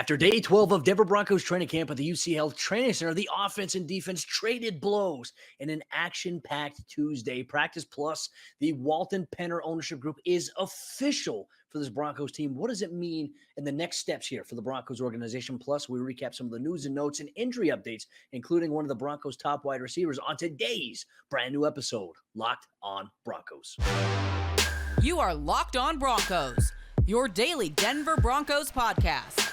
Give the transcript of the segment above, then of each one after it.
After day 12 of Denver Broncos training camp at the UCHealth Training Center, the offense and defense traded blows in an action-packed Tuesday. Practice Plus, the Walton-Penner ownership group, is official for this Broncos team. What does it mean in the next steps here for the Broncos organization? Plus, we recap some of the news and notes and injury updates, including one of the Broncos' top wide receivers on today's brand new episode, Locked on Broncos. You are Locked on Broncos, your daily Denver Broncos podcast.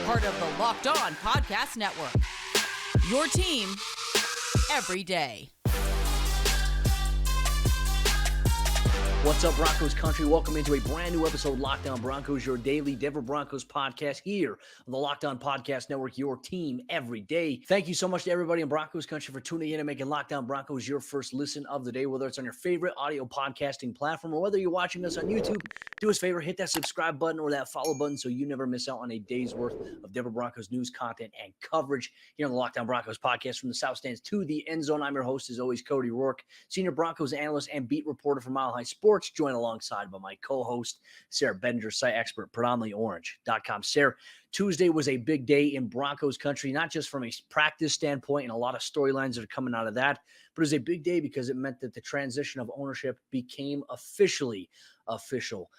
Part of the Locked On Podcast Network. Your team every day. What's up, Broncos country? Welcome into a brand new episode, Locked On Broncos, your daily Denver Broncos podcast here on the Locked On Podcast Network, your team every day. Thank you so much to everybody in Broncos country for tuning in and making Locked On Broncos your first listen of the day, whether it's on your favorite audio podcasting platform or whether you're watching us on YouTube. Do us a favor, hit that subscribe button or that follow button so you never miss out on a day's worth of Denver Broncos news, content, and coverage here on the Locked On Broncos podcast. From the South Stands to the end zone, I'm your host, as always, Cody Roark, senior Broncos analyst and beat reporter for Mile High Sports, joined alongside by my co-host, Sayre Bedinger, site expert, predominantlyorange.com. Sayre, Tuesday was a big day in Broncos country, not just from a practice standpoint and a lot of storylines that are coming out of that, but it was a big day because it meant that the transition of ownership became officially official.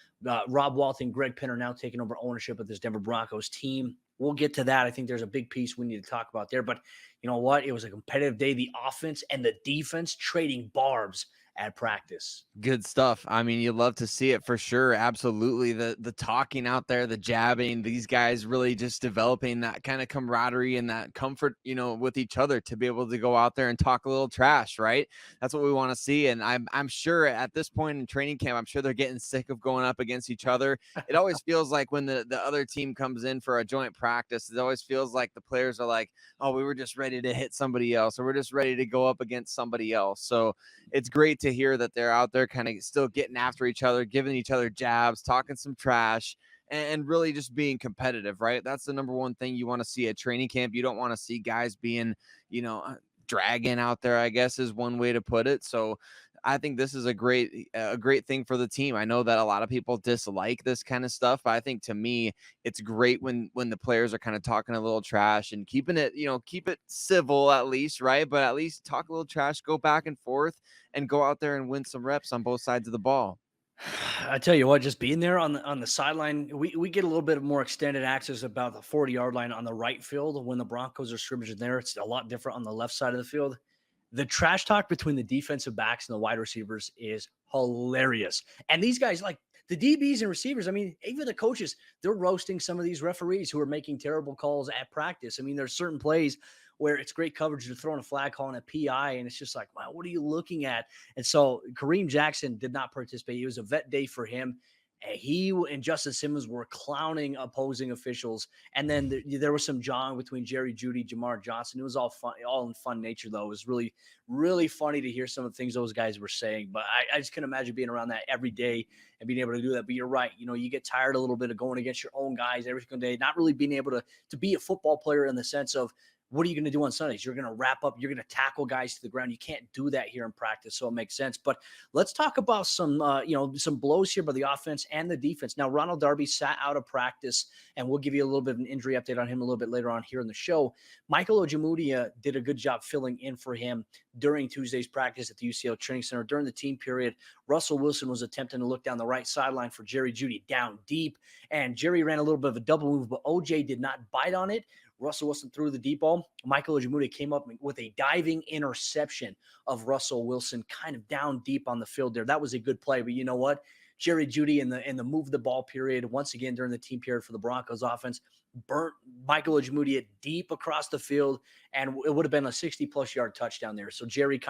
Rob Walton, Greg Penner now taking over ownership of this Denver Broncos team. We'll get to that. I think there's a big piece we need to talk about there. But you know what? It was a competitive day. The offense and the defense trading barbs at practice. Good stuff. I mean, you love to see it for sure. Absolutely. The talking out there, the jabbing, these guys really just developing that kind of camaraderie and that comfort, with each other to be able to go out there and talk a little trash, right? That's what we want to see. And I'm sure at this point in training camp, I'm sure they're getting sick of going up against each other. It always feels like when the other team comes in for a joint practice, it always feels like the players are like, oh, we were just ready to hit somebody else, or we're just ready to go up against somebody else. So it's great to hear that they're out there kind of still getting after each other, giving each other jabs, talking some trash, and really just being competitive, right? That's the number one thing you want to see at training camp. You don't want to see guys being, dragging out there, I guess is one way to put it. So I think this is a great thing for the team. I know that a lot of people dislike this kind of stuff, but I think to me, it's great when the players are kind of talking a little trash and keeping it, keep it civil at least, right? But at least talk a little trash, go back and forth, and go out there and win some reps on both sides of the ball. I tell you what, just being there on the sideline, we get a little bit more extended access about the 40-yard line on the right field when the Broncos are scrimmaging there. It's a lot different on the left side of the field. The trash talk between the defensive backs and the wide receivers is hilarious. And these guys, like the DBs and receivers, I mean, even the coaches, they're roasting some of these referees who are making terrible calls at practice. I mean, there's certain plays where it's great coverage to throw in a flag, calling a PI, and it's just like, wow, what are you looking at? And so Kareem Jackson did not participate. It was a vet day for him. He and Justin Simmons were clowning opposing officials. And then there was some jawing between Jerry Jeudy, Jamar Johnson. It was all fun, all in fun nature, though. It was really, really funny to hear some of the things those guys were saying. But I just couldn't imagine being around that every day and being able to do that. But you're right. You get tired a little bit of going against your own guys every single day, not really being able to be a football player in the sense of, what are you going to do on Sundays? You're going to wrap up. You're going to tackle guys to the ground. You can't do that here in practice, so it makes sense. But let's talk about some blows here by the offense and the defense. Now, Ronald Darby sat out of practice, and we'll give you a little bit of an injury update on him a little bit later on here in the show. Michael Ojemudia did a good job filling in for him during Tuesday's practice at the UCHealth Training Center. During the team period, Russell Wilson was attempting to look down the right sideline for Jerry Jeudy down deep, and Jerry ran a little bit of a double move, but OJ did not bite on it. Russell Wilson threw the deep ball. Michael Ojemudia came up with a diving interception of Russell Wilson kind of down deep on the field there. That was a good play, but you know what? Jerry Jeudy in the move the ball period, once again during the team period for the Broncos offense, burnt Michael Ojemudia deep across the field, and it would have been a 60-plus yard touchdown there. So Jerry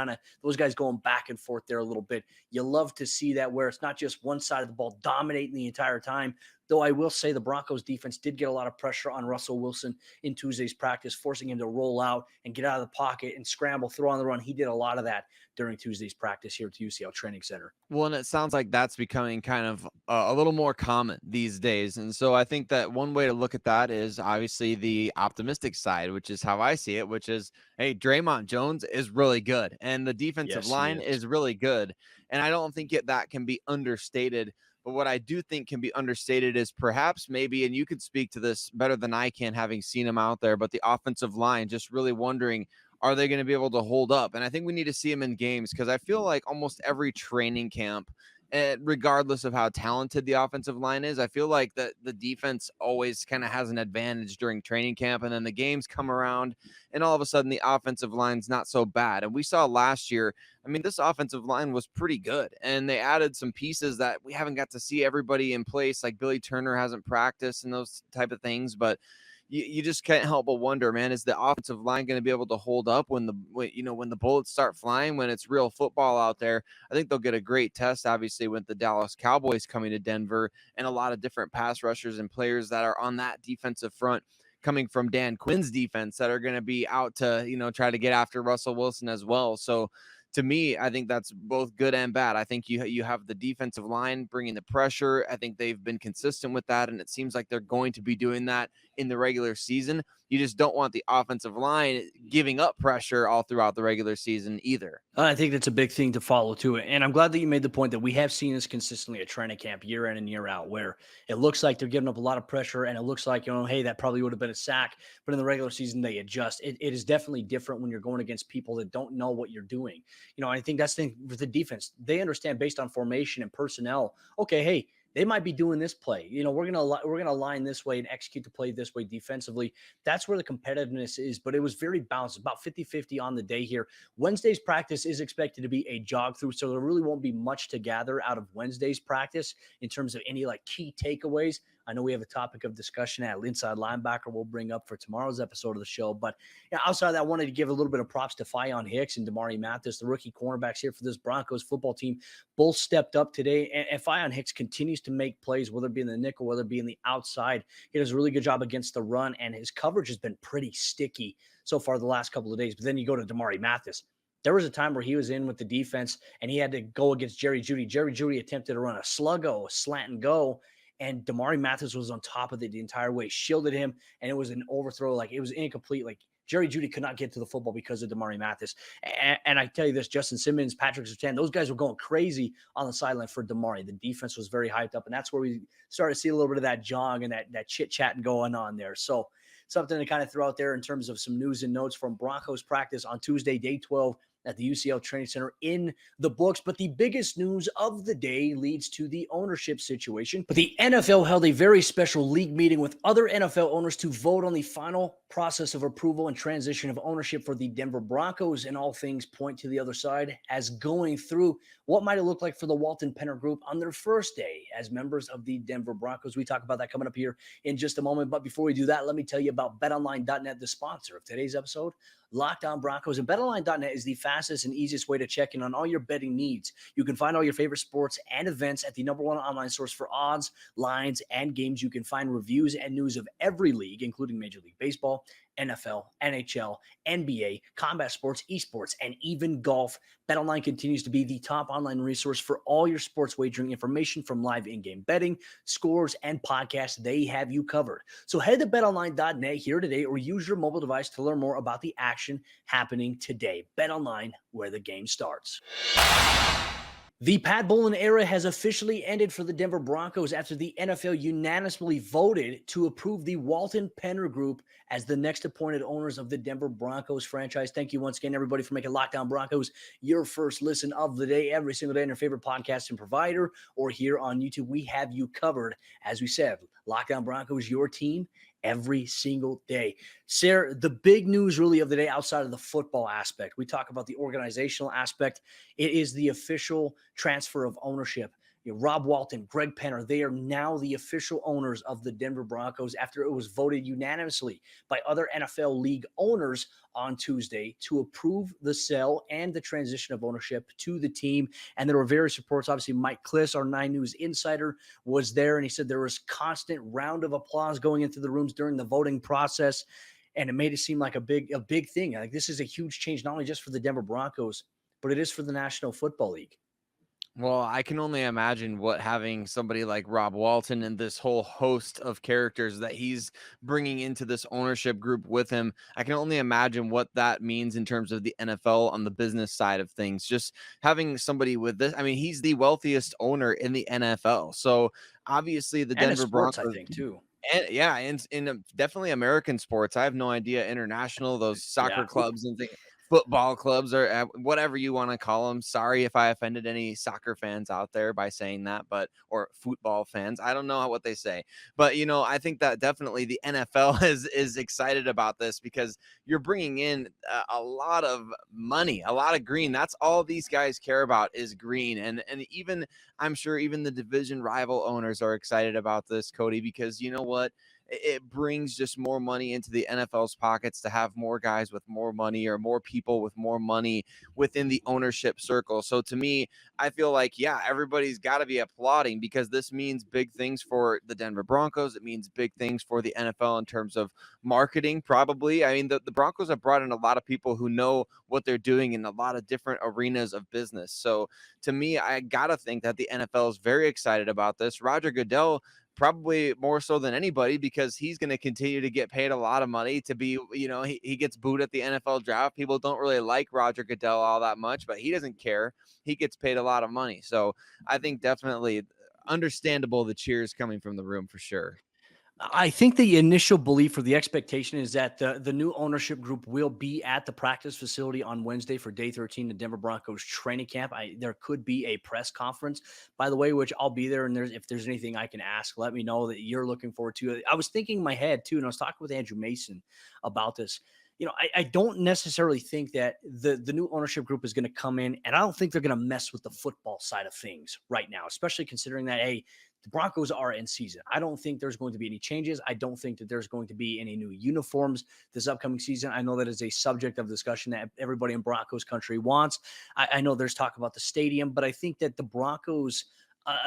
those guys going back and forth there a little bit. You love to see that where it's not just one side of the ball dominating the entire time. Though I will say the Broncos defense did get a lot of pressure on Russell Wilson in Tuesday's practice, forcing him to roll out and get out of the pocket and scramble, throw on the run. He did a lot of that during Tuesday's practice here at the UCHealth Training Center. Well, and it sounds like that's becoming kind of a little more common these days. And so I think that one way to look at that is obviously the optimistic side, which is how I see it, which is, hey, Draymond Jones is really good and the defensive line is really good. And I don't think that can be understated. But what I do think can be understated is perhaps maybe, and you could speak to this better than I can, having seen him out there, but the offensive line, just really wondering, are they going to be able to hold up? And I think we need to see him in games, because I feel like almost every training camp, regardless of how talented the offensive line is, I feel like that the defense always kind of has an advantage during training camp, and then the games come around and all of a sudden the offensive line's not so bad. And we saw last year, I mean, this offensive line was pretty good, and they added some pieces that we haven't got to see everybody in place, like Billy Turner hasn't practiced and those type of things. But you just can't help but wonder, man, is the offensive line going to be able to hold up when the bullets start flying, when it's real football out there? I think they'll get a great test, obviously, with the Dallas Cowboys coming to Denver, and a lot of different pass rushers and players that are on that defensive front coming from Dan Quinn's defense that are going to be out to, try to get after Russell Wilson as well. So to me, I think that's both good and bad. I think you have the defensive line bringing the pressure. I think they've been consistent with that, and it seems like they're going to be doing that in the regular season. You just don't want the offensive line giving up pressure all throughout the regular season either. I think that's a big thing to follow to it. And I'm glad that you made the point that we have seen this consistently at training camp year in and year out, where it looks like they're giving up a lot of pressure, and it looks like, hey, that probably would have been a sack, but in the regular season, they adjust. It is definitely different when you're going against people that don't know what you're doing. I think that's the thing with the defense. They understand based on formation and personnel, okay, hey, they might be doing this play. We're gonna line this way and execute the play this way defensively. That's where the competitiveness is. But it was very balanced, about 50-50 on the day here. Wednesday's practice is expected to be a jog through, so there really won't be much to gather out of Wednesday's practice in terms of any key takeaways. I know we have a topic of discussion at inside linebacker we'll bring up for tomorrow's episode of the show. But outside of that, I wanted to give a little bit of props to Faion Hicks and Damarri Mathis, the rookie cornerbacks here for this Broncos football team. Both stepped up today, and Faion Hicks continues to make plays, whether it be in the nickel, whether it be in the outside. He does a really good job against the run, and his coverage has been pretty sticky so far the last couple of days. But then you go to Damarri Mathis. There was a time where he was in with the defense, and he had to go against Jerry Jeudy. Jerry Jeudy attempted to run a sluggo, a slant and go, and Damarri Mathis was on top of it the entire way, shielded him, and it was an overthrow. It was incomplete. Jerry Jeudy could not get to the football because of Damarri Mathis. And I tell you this, Justin Simmons, Patrick Surtain, those guys were going crazy on the sideline for Damarri. The defense was very hyped up, and that's where we started to see a little bit of that jog and that chit-chatting going on there. So something to kind of throw out there in terms of some news and notes from Broncos practice on Tuesday, day 12, at the UCHealth Training Center in the books. But the biggest news of the day leads to the ownership situation. But the NFL held a very special league meeting with other NFL owners to vote on the final process of approval and transition of ownership for the Denver Broncos, and all things point to the other side as going through what might it look like for the Walton-Penner group on their first day as members of the Denver Broncos. We talk about that coming up here in just a moment. But before we do that, let me tell you about BetOnline.net, the sponsor of today's episode, Locked On Broncos. And BetOnline.net is the fastest and easiest way to check in on all your betting needs. You can find all your favorite sports and events at the #1 online source for odds, lines, and games. You can find reviews and news of every league, including Major League Baseball, NFL, NHL, NBA, combat sports, esports, and even golf. BetOnline continues to be the top online resource for all your sports wagering information, from live in-game betting, scores, and podcasts. They have you covered. So head to betonline.net here today, or use your mobile device to learn more about the action happening today. BetOnline, where the game starts. The Pat Bowlen era has officially ended for the Denver Broncos after the NFL unanimously voted to approve the Walton-Penner Group as the next appointed owners of the Denver Broncos franchise. Thank you once again, everybody, for making Locked On Broncos your first listen of the day every single day on your favorite podcasting provider or here on YouTube. We have you covered. As we said, Locked On Broncos, your team every single day. Sayre, the big news really of the day outside of the football aspect, we talk about the organizational aspect. It is the official transfer of ownership. Rob Walton, Greg Penner, they are now the official owners of the Denver Broncos after it was voted unanimously by other NFL league owners on Tuesday to approve the sale and the transition of ownership to the team. And there were various reports. Obviously, Mike Kliss, our 9 News insider, was there, and he said there was constant round of applause going into the rooms during the voting process, and it made it seem like a big thing. Like, this is a huge change, not only just for the Denver Broncos, but it is for the National Football League. Well, I can only imagine what having somebody like Rob Walton and this whole host of characters that he's bringing into this ownership group with him. I can only imagine what that means in terms of the NFL on the business side of things. Just having somebody with this, I mean, he's the wealthiest owner in the NFL. So obviously, the And in Denver sports, I Broncos. think, too. And yeah, in definitely American sports. I have no idea international, those soccer Yeah. clubs and things, football clubs or whatever you want to call them. Sorry if I offended any soccer fans out there by saying that, but or football fans. I don't know what they say, but I think that definitely the NFL is excited about this because you're bringing in a lot of money, a lot of green. That's all these guys care about is green, and even I'm sure even the division rival owners are excited about this, Cody, because you know what? It brings just more money into the NFL's pockets to have more guys with more money or more people with more money within the ownership circle. So to me, I feel like, yeah, everybody's got to be applauding because this means big things for the Denver Broncos. It means big things for the NFL in terms of marketing, probably. I mean, the Broncos have brought in a lot of people who know what they're doing in a lot of different arenas of business. So to me, I got to think that the NFL is very excited about this. Roger Goodell probably more so than anybody because he's going to continue to get paid a lot of money to be, he gets booed at the NFL draft. People don't really like Roger Goodell all that much, but he doesn't care. He gets paid a lot of money. So I think definitely understandable the cheers coming from the room for sure. I think the initial belief or the expectation is that the new ownership group will be at the practice facility on Wednesday for day 13, the Denver Broncos training camp. There could be a press conference, by the way, which I'll be there. And if there's anything I can ask, let me know that you're looking forward to. I was thinking in my head too, and I was talking with Andrew Mason about this. I don't necessarily think that the new ownership group is going to come in, and I don't think they're going to mess with the football side of things right now, especially considering that, hey, the Broncos are in season. I don't think there's going to be any changes. I don't think that there's going to be any new uniforms this upcoming season. I know that is a subject of discussion that everybody in Broncos country wants. I know there's talk about the stadium, but I think that the Broncos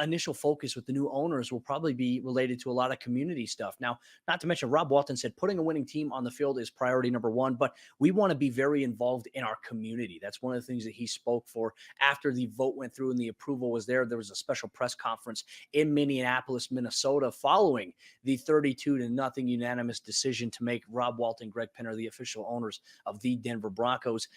initial focus with the new owners will probably be related to a lot of community stuff. Now, not to mention, Rob Walton said putting a winning team on the field is priority number one, but we want to be very involved in our community. That's one of the things that he spoke for after the vote went through and the approval was there. There was a special press conference in Minneapolis, Minnesota, following the 32-0 unanimous decision to make Rob Walton, Greg Penner the official owners of the Denver Broncos.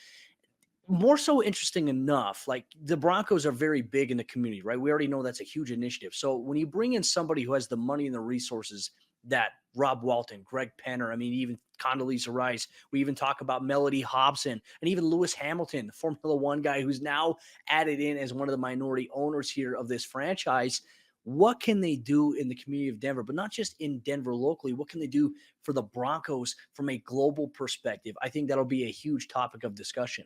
More so interesting enough, like the Broncos are very big in the community, right? We already know that's a huge initiative. So when you bring in somebody who has the money and the resources that Rob Walton, Greg Penner, I mean, even Condoleezza Rice, we even talk about Melody Hobson and even Lewis Hamilton, the Formula One guy who's now added in as one of the minority owners here of this franchise. What can they do in the community of Denver, but not just in Denver locally? What can they do for the Broncos from a global perspective? I think that'll be a huge topic of discussion.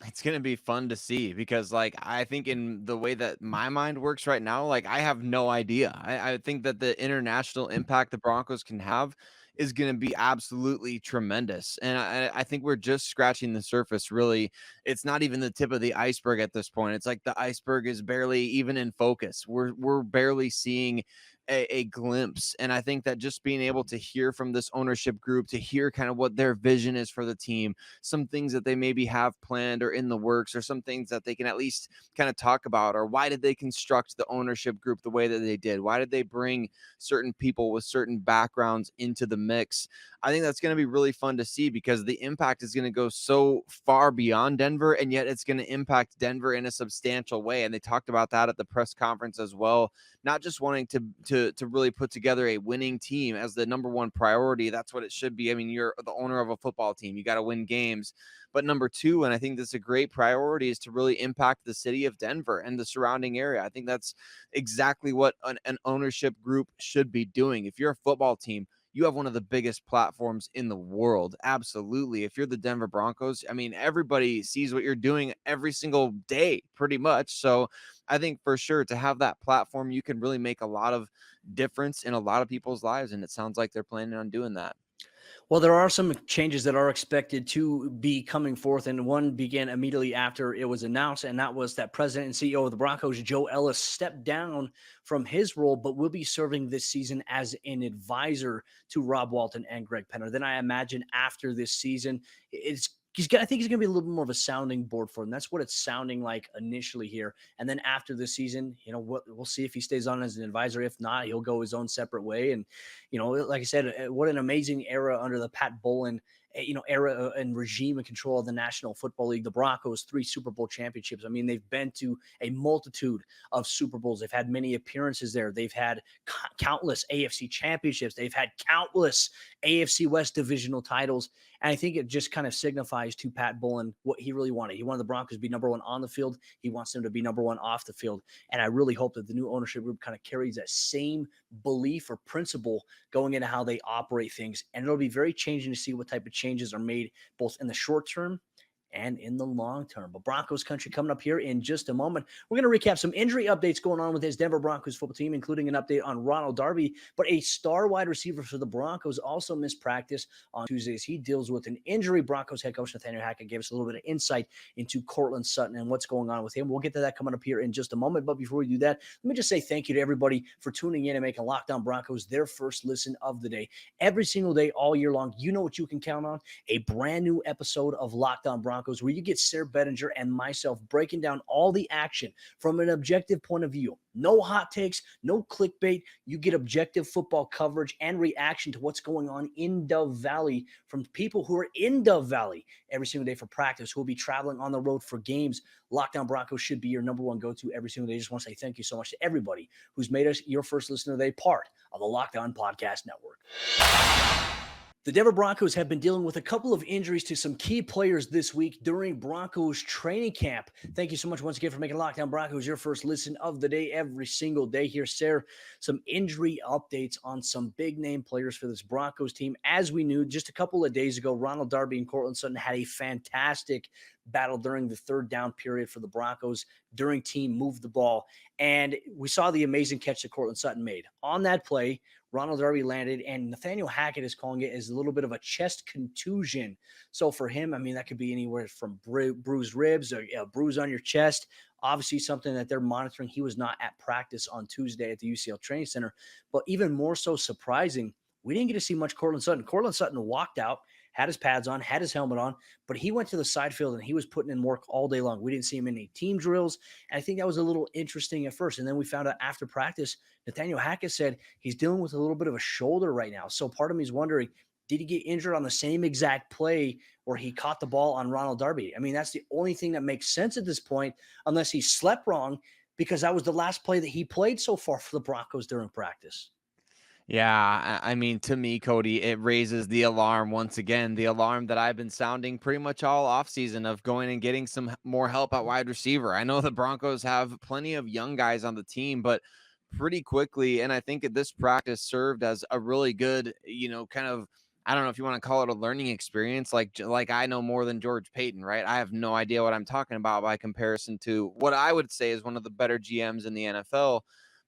It's gonna be fun to see because, like, I think in the way that my mind works right now, like, I have no idea. I think that the international impact the Broncos can have is gonna be absolutely tremendous, and I think we're just scratching the surface, really. It's not even the tip of the iceberg at this point. It's like the iceberg is barely even in focus. We're barely seeing a glimpse, and I think that just being able to hear from this ownership group, to hear kind of what their vision is for the team, some things that they maybe have planned or in the works, or some things that they can at least kind of talk about, or why did they construct the ownership group the way that they did? Why did they bring certain people with certain backgrounds into the mix? I think that's going to be really fun to see because the impact is going to go so far beyond Denver, and yet it's going to impact Denver in a substantial way. And they talked about that at the press conference as well, not just wanting to really put together a winning team as the number one priority. That's what it should be. I mean, you're the owner of a football team. You got to win games. But number two, and I think this is a great priority, is to really impact the city of Denver and the surrounding area. I think that's exactly what an ownership group should be doing. If you're a football team, you have one of the biggest platforms in the world. Absolutely. If you're the Denver Broncos, I mean, everybody sees what you're doing every single day, pretty much. So I think for sure to have that platform, you can really make a lot of difference in a lot of people's lives. And it sounds like they're planning on doing that. Well, there are some changes that are expected to be coming forth, and one began immediately after it was announced, and that was that President and CEO of the Broncos, Joe Ellis, stepped down from his role, but will be serving this season as an advisor to Rob Walton and Greg Penner. Then I imagine after this season, it's I think he's going to be a little bit more of a sounding board for them. That's what it's sounding like initially here. And then after this season, we'll see if he stays on as an advisor. If not, he'll go his own separate way. And, like I said, what an amazing era under the Pat Bowlen era and regime and control of the National Football League. The Broncos, 3 Super Bowl championships. I mean, they've been to a multitude of Super Bowls. They've had many appearances there. They've had countless AFC championships. They've had countless AFC West divisional titles. And I think it just kind of signifies to Pat Bowlen what he really wanted. He wanted the Broncos to be number 1 on the field. He wants them to be number 1 off the field. And I really hope that the new ownership group kind of carries that same belief or principle going into how they operate things. And it'll be very changing to see what type of changes are made both in the short term and in the long term. But Broncos country coming up here in just a moment. We're going to recap some injury updates going on with his Denver Broncos football team, including an update on Ronald Darby. But a star wide receiver for the Broncos also missed practice on Tuesdays. He deals with an injury. Broncos head coach Nathaniel Hackett gave us a little bit of insight into Courtland Sutton and what's going on with him. We'll get to that coming up here in just a moment. But before we do that, let me just say thank you to everybody for tuning in and making Locked On Broncos their first listen of the day. Every single day, all year long, you know what you can count on: a brand new episode of Locked On Broncos, where you get Sayre, Bedinger, and myself breaking down all the action from an objective point of view. No hot takes, no clickbait. You get objective football coverage and reaction to what's going on in Dove Valley from people who are in Dove Valley every single day for practice, who will be traveling on the road for games. Locked On Broncos should be your number 1 go-to every single day. I just want to say thank you so much to everybody who's made us your first listener today, part of the Locked On Podcast Network. The Denver Broncos have been dealing with a couple of injuries to some key players this week during Broncos training camp. Thank you so much once again for making Locked On Broncos your first listen of the day every single day. Here, Sayre, some injury updates on some big-name players for this Broncos team. As we knew just a couple of days ago, Ronald Darby and Courtland Sutton had a fantastic battle during the third down period for the Broncos during team move the ball. And we saw the amazing catch that Courtland Sutton made. On that play, Ronald Darby landed, and Nathaniel Hackett is calling it as a little bit of a chest contusion. So for him, I mean, that could be anywhere from bruised ribs or a bruise on your chest. Obviously something that they're monitoring. He was not at practice on Tuesday at the UCHealth Training Center. But even more so surprising, we didn't get to see much Courtland Sutton. Courtland Sutton walked out, had his pads on, had his helmet on, but he went to the side field and he was putting in work all day long. We didn't see him in any team drills. And I think that was a little interesting at first. And then we found out after practice, Nathaniel Hackett said he's dealing with a little bit of a shoulder right now. So part of me is wondering, did he get injured on the same exact play where he caught the ball on Ronald Darby? I mean, that's the only thing that makes sense at this point, unless he slept wrong, because that was the last play that he played so far for the Broncos during practice. Yeah, I mean, to me, Cody, it raises the alarm once again, the alarm that I've been sounding pretty much all offseason of going and getting some more help at wide receiver. I know the Broncos have plenty of young guys on the team, but pretty quickly, and I think this practice served as a really good, kind of, I don't know if you want to call it a learning experience, like I know more than George Payton, right? I have no idea what I'm talking about by comparison to what I would say is one of the better GMs in the NFL.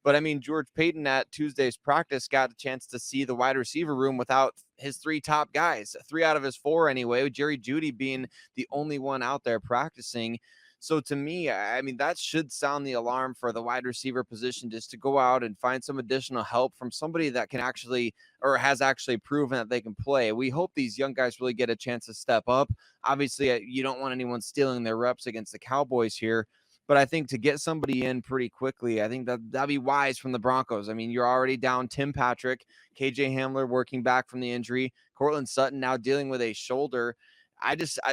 But I mean, George Payton at Tuesday's practice got a chance to see the wide receiver room without his 3 top guys, 3 out of his 4 anyway, with Jerry Jeudy being the only one out there practicing. So to me, I mean, that should sound the alarm for the wide receiver position, just to go out and find some additional help from somebody that can actually, or has actually proven that they can play. We hope these young guys really get a chance to step up. Obviously, you don't want anyone stealing their reps against the Cowboys here. But I think to get somebody in pretty quickly, I think that'd be wise from the Broncos. I mean, you're already down Tim Patrick, KJ Hamler working back from the injury, Courtland Sutton now dealing with a shoulder.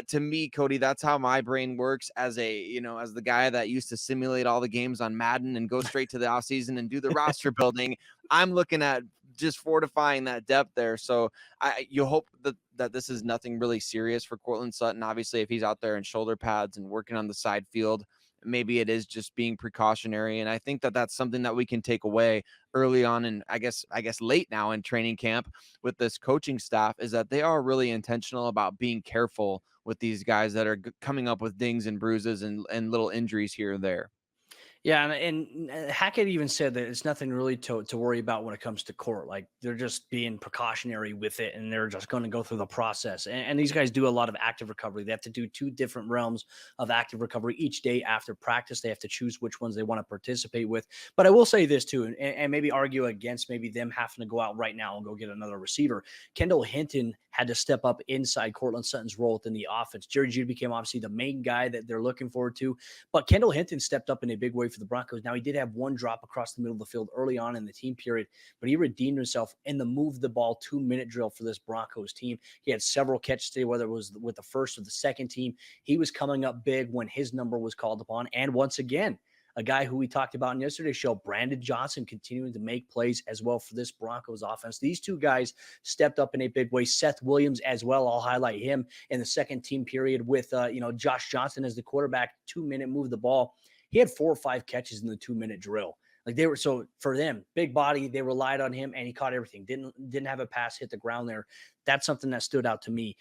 To me, Cody, that's how my brain works as as the guy that used to simulate all the games on Madden and go straight to the offseason and do the roster building. I'm looking at just fortifying that depth there. So you hope that this is nothing really serious for Courtland Sutton. Obviously, if he's out there in shoulder pads and working on the side field, maybe it is just being precautionary. And I think that that's something that we can take away early on. And I guess late now in training camp with this coaching staff is that they are really intentional about being careful with these guys that are coming up with dings and bruises and little injuries here and there. Yeah, and Hackett even said that it's nothing really to worry about when it comes to court. Like they're just being precautionary with it, and they're just going to go through the process. And these guys do a lot of active recovery. They have to do two different realms of active recovery each day after practice. They have to choose which ones they want to participate with. But I will say this too, and maybe argue against maybe them having to go out right now and go get another receiver. Kendall Hinton had to step up inside Courtland Sutton's role within the offense. Jerry Jeudy became obviously the main guy that they're looking forward to. But Kendall Hinton stepped up in a big way for the Broncos. Now, he did have one drop across the middle of the field early on in the team period, but he redeemed himself in the move the ball 2-minute drill for this Broncos team. He had several catches today, whether it was with the first or the second team. He was coming up big when his number was called upon. And once again, a guy who we talked about in yesterday's show, Brandon Johnson, continuing to make plays as well for this Broncos offense. These two guys stepped up in a big way. Seth Williams as well. I'll highlight him in the second team period with, Josh Johnson as the quarterback, 2-minute move the ball. He had 4 or 5 catches in the 2-minute drill. Like they were, so for them, big body, they relied on him and he caught everything. Didn't have a pass hit the ground there. That's something that stood out to me.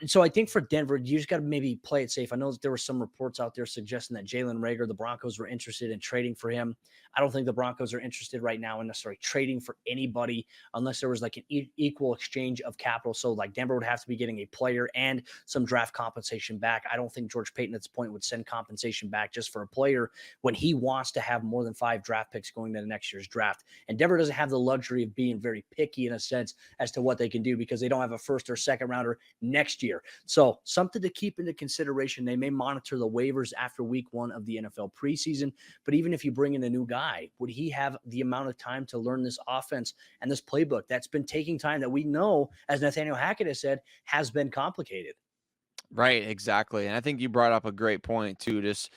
So I think for Denver, you just got to maybe play it safe. I know that there were some reports out there suggesting that Jalen Reagor, the Broncos, were interested in trading for him. I don't think the Broncos are interested right now in necessarily trading for anybody unless there was like an equal exchange of capital. So like Denver would have to be getting a player and some draft compensation back. I don't think George Paton at this point would send compensation back just for a player when he wants to have more than 5 draft picks going to the next year's draft. And Denver doesn't have the luxury of being very picky in a sense as to what they can do because they don't have a first or second rounder next year. So something to keep into consideration. They may monitor the waivers after week 1 of the NFL preseason, but even if you bring in a new guy, would he have the amount of time to learn this offense and this playbook that's been taking time that we know, as Nathaniel Hackett has said, has been complicated? Right, exactly. And I think you brought up a great point too, just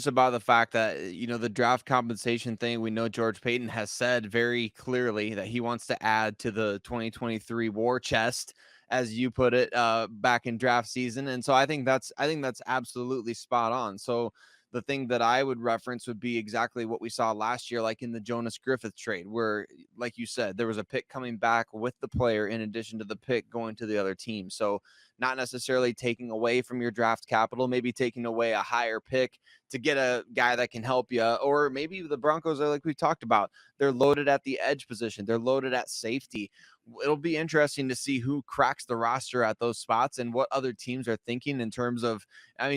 about the fact that, the draft compensation thing. We know George Paton has said very clearly that he wants to add to the 2023 war chest, as you put it, back in draft season. And so I think that's absolutely spot on. So the thing that I would reference would be exactly what we saw last year, like in the Jonas Griffith trade, where, like you said, there was a pick coming back with the player in addition to the pick going to the other team. So not necessarily taking away from your draft capital, maybe taking away a higher pick to get a guy that can help you. Or maybe the Broncos are, like we talked about, they're loaded at the edge position. They're loaded at safety. It'll be interesting to see who cracks the roster at those spots and what other teams are thinking in terms of,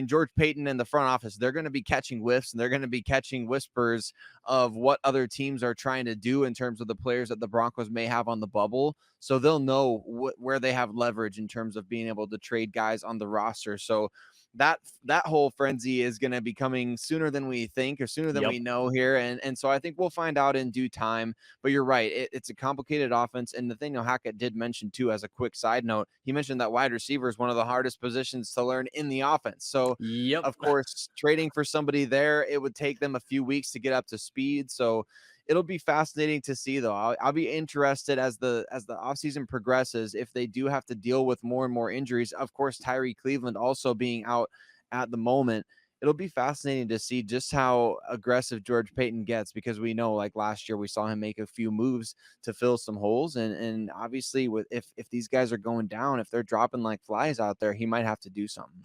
George Paton and the front office, they're going to be catching whiffs and they're going to be catching whispers of what other teams are trying to do in terms of the players that the Broncos may have on the bubble. So they'll know where they have leverage in terms of being able to trade guys on the roster. So that whole frenzy is going to be coming sooner than we think, or sooner than we know here. And so I think we'll find out in due time. But you're right. It's a complicated offense. And Nathaniel Hackett did mention too, as a quick side note, he mentioned that wide receiver is one of the hardest positions to learn in the offense. So of course, trading for somebody there, it would take them a few weeks to get up to speed. So it'll be fascinating to see, though. I'll be interested as the offseason progresses if they do have to deal with more and more injuries. Of course, Tyree Cleveland also being out at the moment. It'll be fascinating to see just how aggressive George Paton gets, because we know, like last year, we saw him make a few moves to fill some holes. And obviously, if these guys are going down, if they're dropping like flies out there, he might have to do something.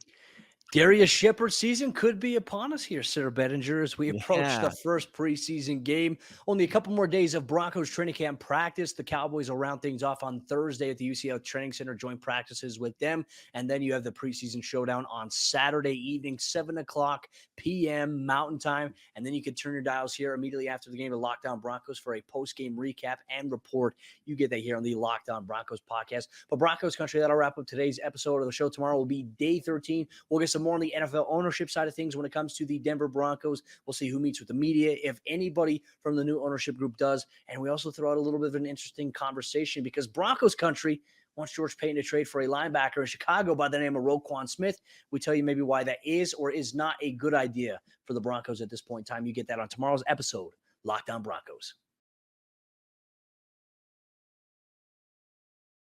Darius Shepard season could be upon us here, Sir Bedinger, as we approach the first preseason game. Only a couple more days of Broncos training camp practice. The Cowboys will round things off on Thursday at the UCHealth Training Center, joint practices with them. And then you have the preseason showdown on Saturday evening, 7:00 p.m. Mountain Time. And then you can turn your dials here immediately after the game to Locked On Broncos for a post-game recap and report. You get that here on the Locked On Broncos podcast. But Broncos country, that'll wrap up today's episode of the show. Tomorrow will be day 13. We'll get some more on the NFL ownership side of things when it comes to the Denver Broncos. We'll see who meets with the media, if anybody from the new ownership group does. And we also throw out a little bit of an interesting conversation because Broncos country wants George Paton to trade for a linebacker in Chicago by the name of Roquan Smith. We tell you maybe why that is or is not a good idea for the Broncos at this point in time. You get that on tomorrow's episode, Locked On Broncos.